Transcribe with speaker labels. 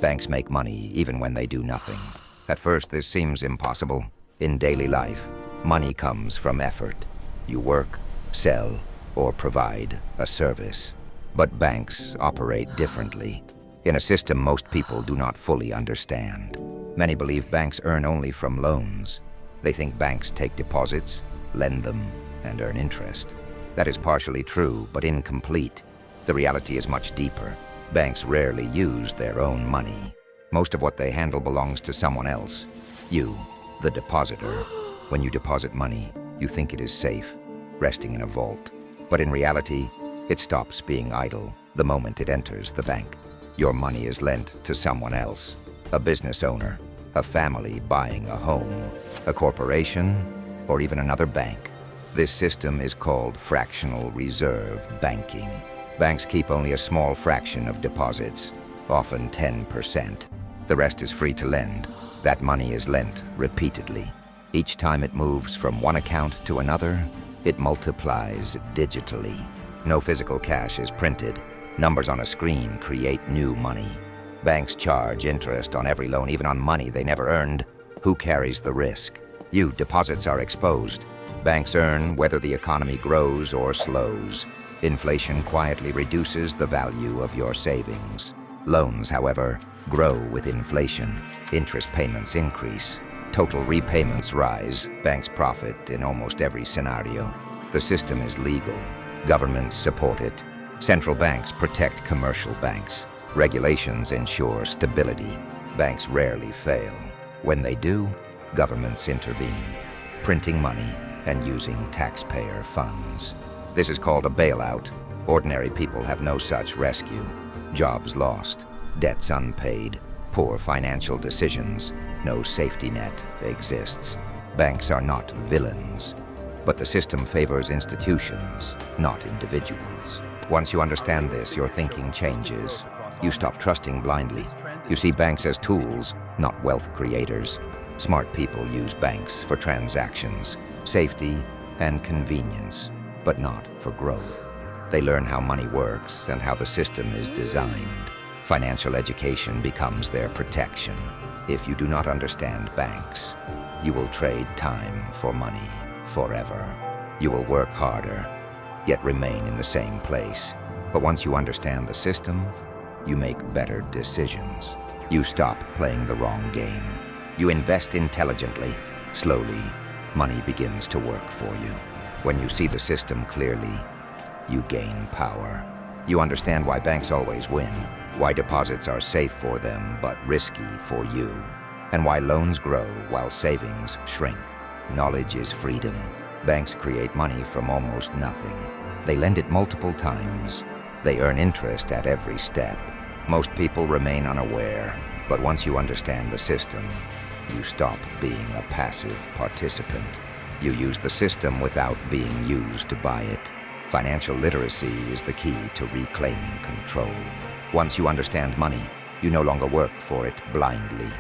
Speaker 1: Banks make money even when they do nothing. At first, this seems impossible. In daily life, money comes from effort. You work, sell, or provide a service. But banks operate differently, in a system most people do not fully understand. Many believe banks earn only from loans. They think banks take deposits, lend them, and earn interest. That is partially true, but incomplete. The reality is much deeper. Banks rarely use their own money. Most of what they handle belongs to someone else. You, the depositor. When you deposit money, you think it is safe, resting in a vault. But in reality, it stops being idle the moment it enters the bank. Your money is lent to someone else, a business owner, a family buying a home, a corporation, or even another bank. This system is called fractional reserve banking. Banks keep only a small fraction of deposits, often 10%. The rest is free to lend. That money is lent repeatedly. Each time it moves from one account to another, it multiplies digitally. No physical cash is printed. Numbers on a screen create new money. Banks charge interest on every loan, even on money they never earned. Who carries the risk? You. Deposits are exposed. Banks earn whether the economy grows or slows. Inflation quietly reduces the value of your savings. Loans, however, grow with inflation. Interest payments increase. Total repayments rise. Banks profit in almost every scenario. The system is legal. Governments support it. Central banks protect commercial banks. Regulations ensure stability. Banks rarely fail. When they do, governments intervene, printing money and using taxpayer funds. This is called a bailout. Ordinary people have no such rescue. Jobs lost, debts unpaid, poor financial decisions. No safety net exists. Banks are not villains, but the system favors institutions, not individuals. Once you understand this, your thinking changes. You stop trusting blindly. You see banks as tools, not wealth creators. Smart people use banks for transactions, safety, and convenience, but not for growth. They learn how money works and how the system is designed. Financial education becomes their protection. If you do not understand banks, you will trade time for money forever. You will work harder, yet remain in the same place. But once you understand the system, you make better decisions. You stop playing the wrong game. You invest intelligently. Slowly, money begins to work for you. When you see the system clearly, you gain power. You understand why banks always win, why deposits are safe for them but risky for you, and why loans grow while savings shrink. Knowledge is freedom. Banks create money from almost nothing. They lend it multiple times. They earn interest at every step. Most people remain unaware, but once you understand the system, you stop being a passive participant. You use the system without being used by it. Financial literacy is the key to reclaiming control. Once you understand money, you no longer work for it blindly.